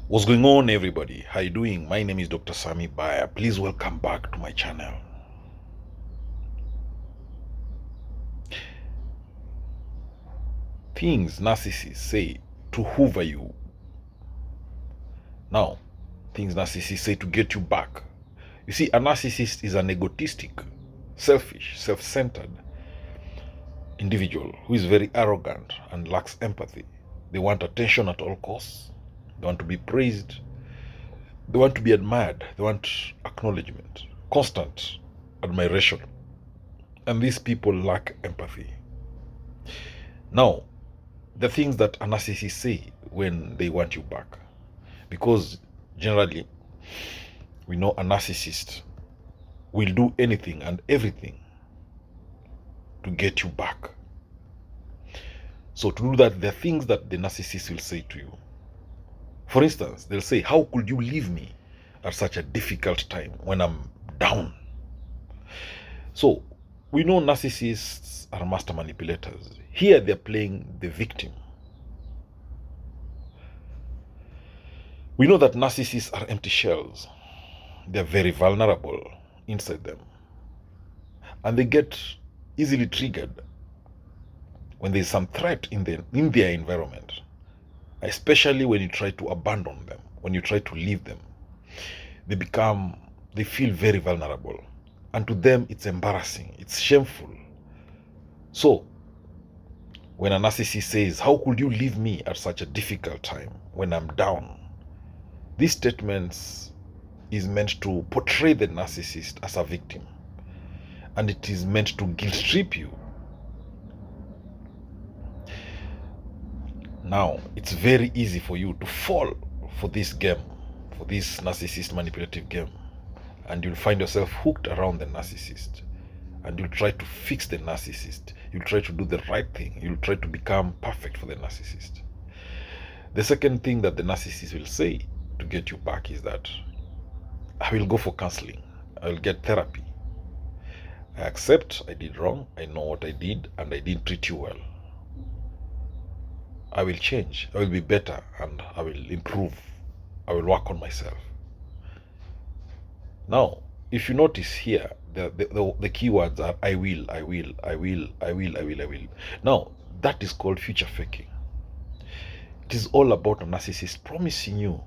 What's going on, everybody? How you doing? My name is Dr. Sami Baya. Please welcome back to my channel. Things narcissists say to hoover you. Now, things narcissists say to get you back. You see, a narcissist is an egotistic, selfish, self-centered individual who is very arrogant and lacks empathy. They want attention at all costs. They want to be praised. They want to be admired. They want acknowledgement, constant admiration. And these people lack empathy. Now, the things that a narcissist say when they want you back, because generally we know a narcissist will do anything and everything to get you back. So to do that, there are things that the narcissist will say to you. For instance, they'll say, how could you leave me at such a difficult time when I'm down? So we know narcissists are master manipulators. Here they're playing the victim. We know that narcissists are empty shells. They're very vulnerable inside them. And they get easily triggered when there's some threat in their environment, especially when you try to abandon them, when you try to leave them. They feel very vulnerable. And to them, it's embarrassing, it's shameful. So, when a narcissist says, how could you leave me at such a difficult time when I'm down? These statements is meant to portray the narcissist as a victim. And it is meant to guilt trip you. Now, it's very easy for you to fall for this game, for this narcissist manipulative game. And you'll find yourself hooked around the narcissist. And you'll try to fix the narcissist. You'll try to do the right thing. You'll try to become perfect for the narcissist. The second thing that the narcissist will say to get you back is that I will go for counseling. I will get therapy. I accept I did wrong. I know what I did and I didn't treat you well. I will change. I will be better and I will improve. I will work on myself. Now, if you notice here, the keywords are I will, I will, I will, I will, I will, I will. Now, that is called future faking. It is all about a narcissist promising you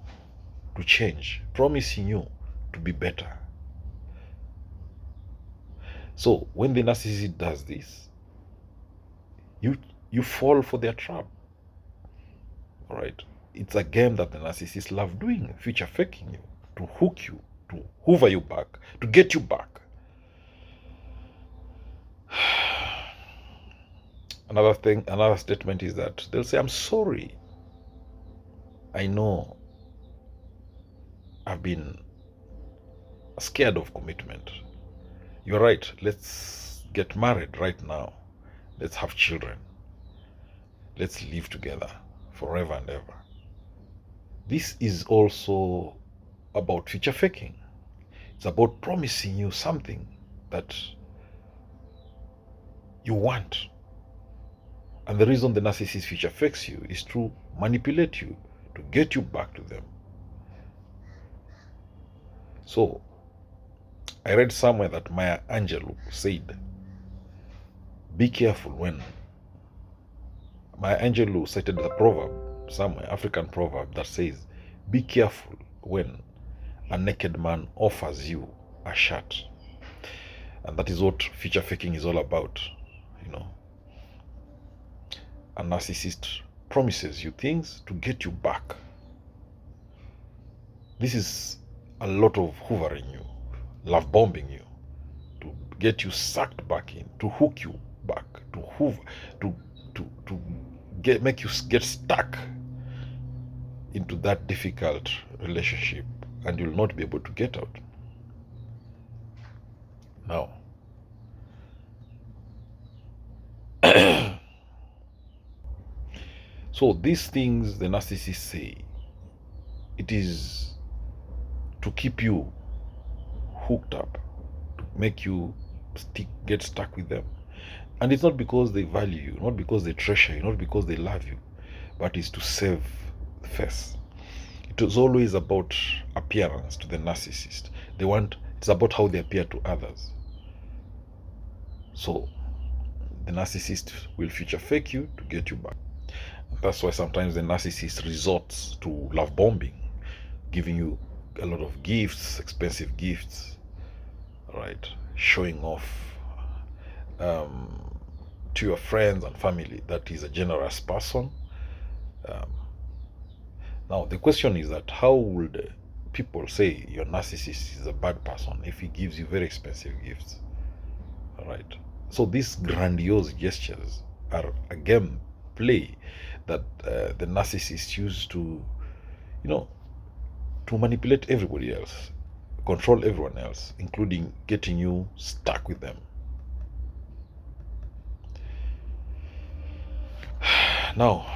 to change, promising you to be better. So, when the narcissist does this, you fall for their trap. All right? It's a game that the narcissists love doing, future faking you, to hook you, to hoover you back, to get you back. Another statement is that they'll say, I'm sorry. I know I've been scared of commitment. You're right. Let's get married right now. Let's have children. Let's live together forever and ever. This is also about future faking. It's about promising you something that you want. And the reason the narcissist future fakes you is to manipulate you, to get you back to them. So, I read somewhere that Maya Angelou said, be careful when. Maya Angelou cited the proverb, somewhere, African proverb that says, be careful when a naked man offers you a shirt. And that is what future faking is all about, you know. A narcissist promises you things to get you back. This is a lot of hoovering you, love bombing you, to get you sucked back in, to hook you back, to hoover, to make you get stuck into that difficult relationship, and you'll not be able to get out. Now, so these things the narcissists say, it is to keep you hooked up, to make you get stuck with them. And it's not because they value you, not because they treasure you, not because they love you, but it's to save face. It is always about appearance to the narcissist. It's about how they appear to others. So the narcissist will future fake you to get you back. That's why sometimes the narcissist resorts to love bombing, giving you a lot of gifts, expensive gifts, right? Showing off to your friends and family that he's a generous person. Now the question is that how would people say your narcissist is a bad person if he gives you very expensive gifts? All right. So these grandiose gestures are a game play that the narcissist used to, to manipulate everybody else, control everyone else, including getting you stuck with them. Now,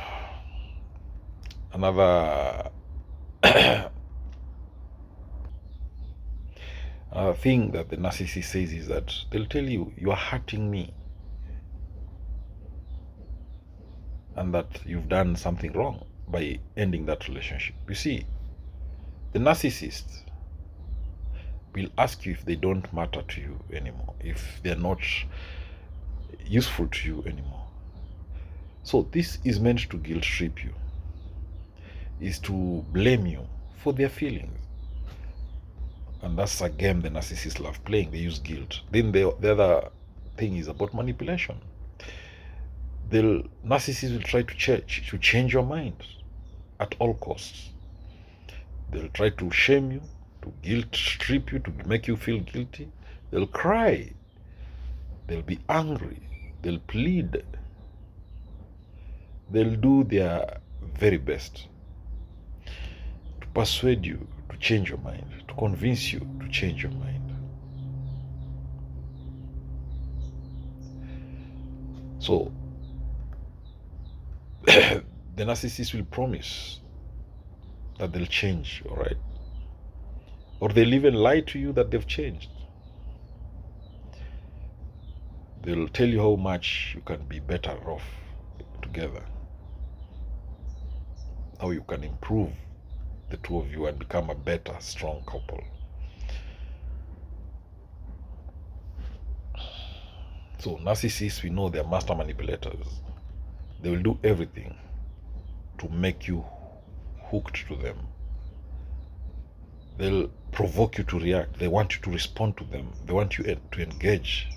another thing that the narcissist says is that they'll tell you, you are hurting me, and that you've done something wrong by ending that relationship. You see, the narcissist will ask you if they don't matter to you anymore, if they're not useful to you anymore. So this is meant to guilt trip you, is to blame you for their feelings. And that's a game the narcissists love playing. They use guilt. Then the other thing is about manipulation. The narcissist will try to change your mind at all costs. They'll try to shame you, to guilt trip you, to make you feel guilty. They'll cry. They'll be angry. They'll plead. They'll do their very best to persuade you to change your mind, to convince you to change your mind. So the narcissist will promise that they'll change, all right? Or they'll even lie to you that they've changed. They'll tell you how much you can be better off together, how you can improve the two of you and become a better, strong couple. So narcissists, we know they're master manipulators. They will do everything to make you hooked to them. They'll provoke you to react. They want you to respond to them. They want you to engage.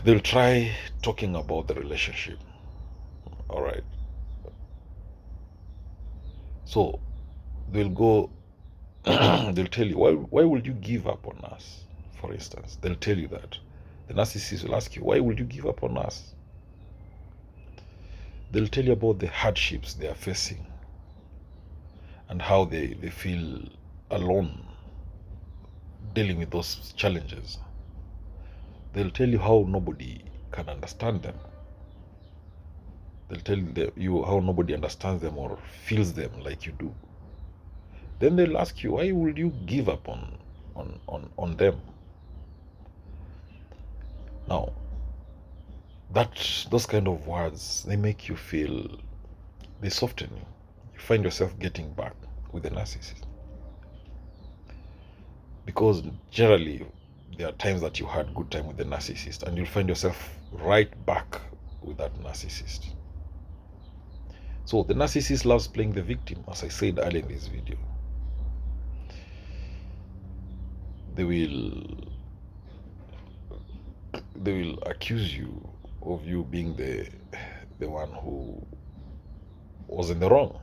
They'll try talking about the relationship. All right. So they'll go, they'll tell you, why would you give up on us? For instance, they'll tell you that. The narcissist will ask you, why would you give up on us? They'll tell you about the hardships they are facing and how they feel alone dealing with those challenges. They'll tell you how nobody can understand them. They'll tell you how nobody understands them or feels them like you do. Then they'll ask you, why would you give up on them? Now, those kind of words, they make you feel, they soften you. You find yourself getting back with the narcissist. Because generally, there are times that you had good time with the narcissist and you'll find yourself right back with that narcissist. So the narcissist loves playing the victim, as I said earlier in this video. They will accuse you of you being the one who was in the wrong.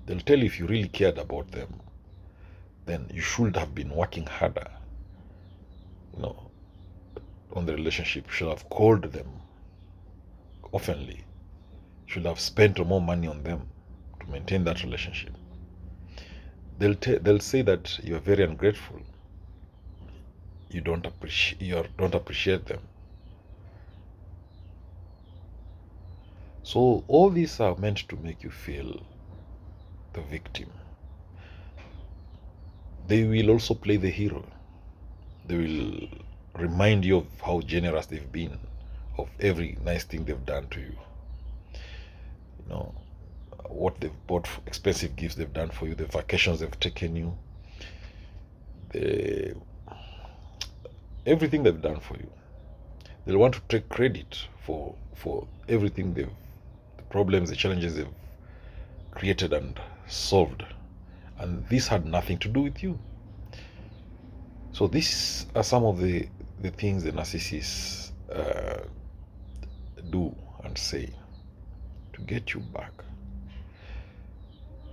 They'll tell you if you really cared about them, then you should have been working harder, on the relationship. You should have called them oftenly. You should have spent more money on them to maintain that relationship. They'll say that you are very ungrateful. You don't appreciate them. So all these are meant to make you feel the victim. They will also play the hero. They will remind you of how generous they've been, of every nice thing they've done to you. what they've bought, expensive gifts they've done for you, the vacations they've taken you, everything they've done for you. They'll want to take credit for everything the problems, the challenges they've created and solved. And this had nothing to do with you. So these are some of the things the narcissists do and say to get you back.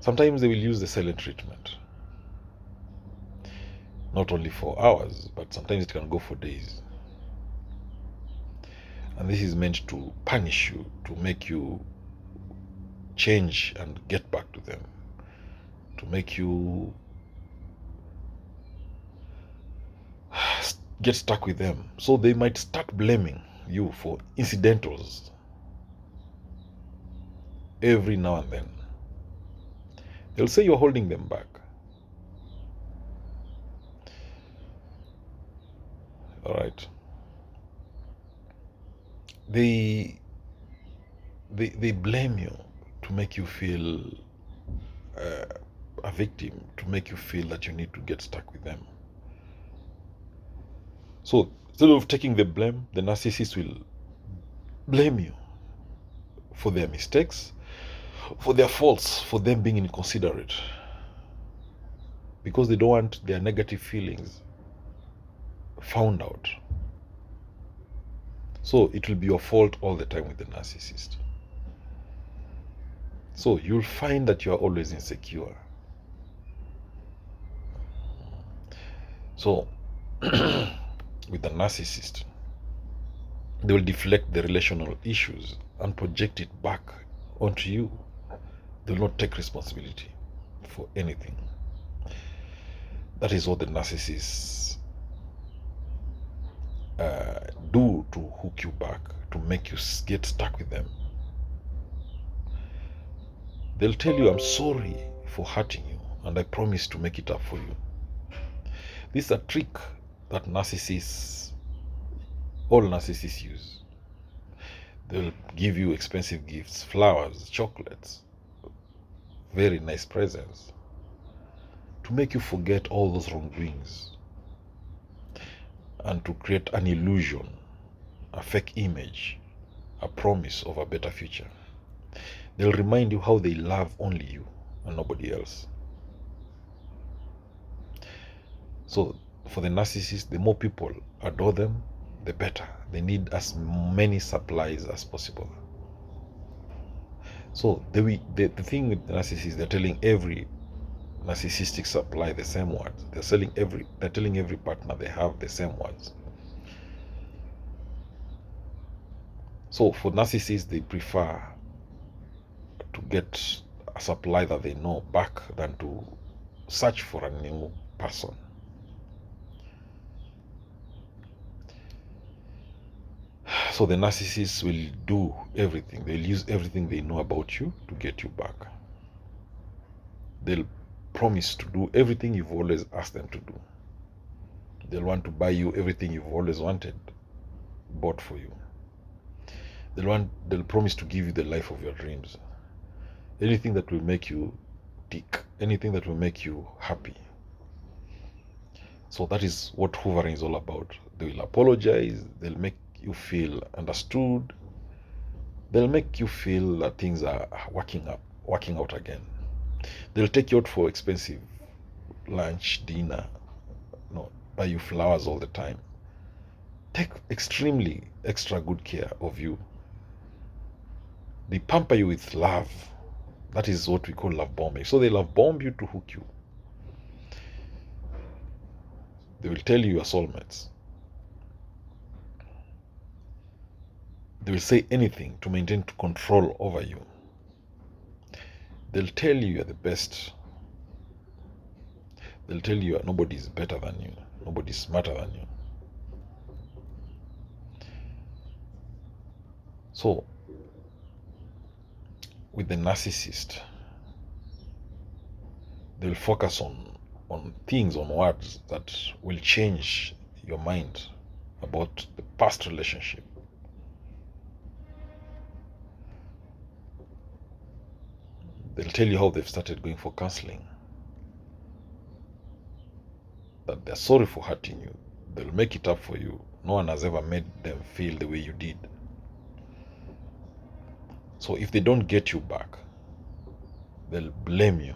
Sometimes they will use the silent treatment, not only for hours, but sometimes it can go for days. And this is meant to punish you, to make you change and get back to them, to make you get stuck with them. So they might start blaming you for incidentals every now and then. They'll say you're holding them back. All right. They blame you to make you feel a victim, to make you feel that you need to get stuck with them. So instead of taking the blame, the narcissist will blame you for their mistakes, for their faults, for them being inconsiderate, because they don't want their negative feelings found out. So it will be your fault all the time with the narcissist. So you'll find that you are always insecure. So with the narcissist, they will deflect the relational issues and project it back onto you. They will not take responsibility for anything. That is what the narcissists do to hook you back, to make you get stuck with them. They'll tell you, I'm sorry for hurting you, and I promise to make it up for you. This is a trick that all narcissists use. They'll give you expensive gifts, flowers, chocolates, very nice presents, to make you forget all those wrongdoings and to create an illusion, a fake image, a promise of a better future. They'll remind you how they love only you and nobody else. So for the narcissist, the more people adore them, the better. They need as many supplies as possible. So the thing with the narcissists, they're telling every narcissistic supply the same words. They're telling every partner they have the same words. So for narcissists, they prefer to get a supply that they know back than to search for a new person. So the narcissists will do everything. They'll use everything they know about you to get you back. They'll promise to do everything you've always asked them to do. They'll want to buy you everything you've always wanted, bought for you. They'll promise to give you the life of your dreams. Anything that will make you tick, anything that will make you happy. So that is what hoovering is all about. They will apologize, they'll make you feel understood, they'll make you feel that things are working out again. They'll take you out for expensive lunch, dinner, buy you flowers all the time, take extremely extra good care of you. They pamper you with love. That is what we call love bombing. So they love bomb you to hook you. They will tell you are soulmates. They will say anything to maintain control over you. They'll tell you you're the best. They'll tell you nobody is better than you. Nobody is smarter than you. So, with the narcissist, they'll focus on things, on words that will change your mind about the past relationship. They'll tell you how they've started going for counseling, that they're sorry for hurting you. They'll make it up for you. No one has ever made them feel the way you did. So if they don't get you back, they'll blame you.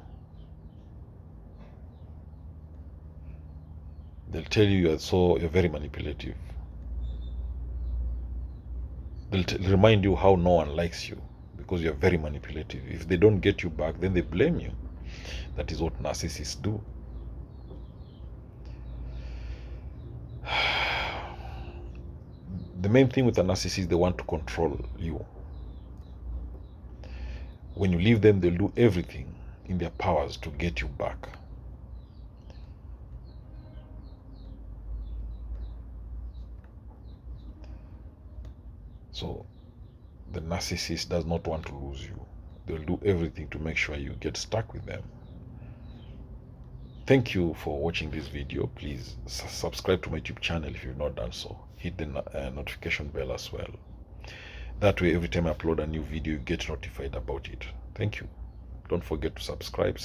They'll tell you you're very manipulative. They'll remind you how no one likes you because you're very manipulative. If they don't get you back, then they blame you. That is what narcissists do. The main thing with a narcissist, they want to control you. When you leave them, they'll do everything in their powers to get you back. So the narcissist does not want to lose you. They'll do everything to make sure you get stuck with them. Thank you for watching this video. Please subscribe to my YouTube channel if you've not done so. Hit the notification bell as well. That way, every time I upload a new video, you get notified about it. Thank you. Don't forget to subscribe.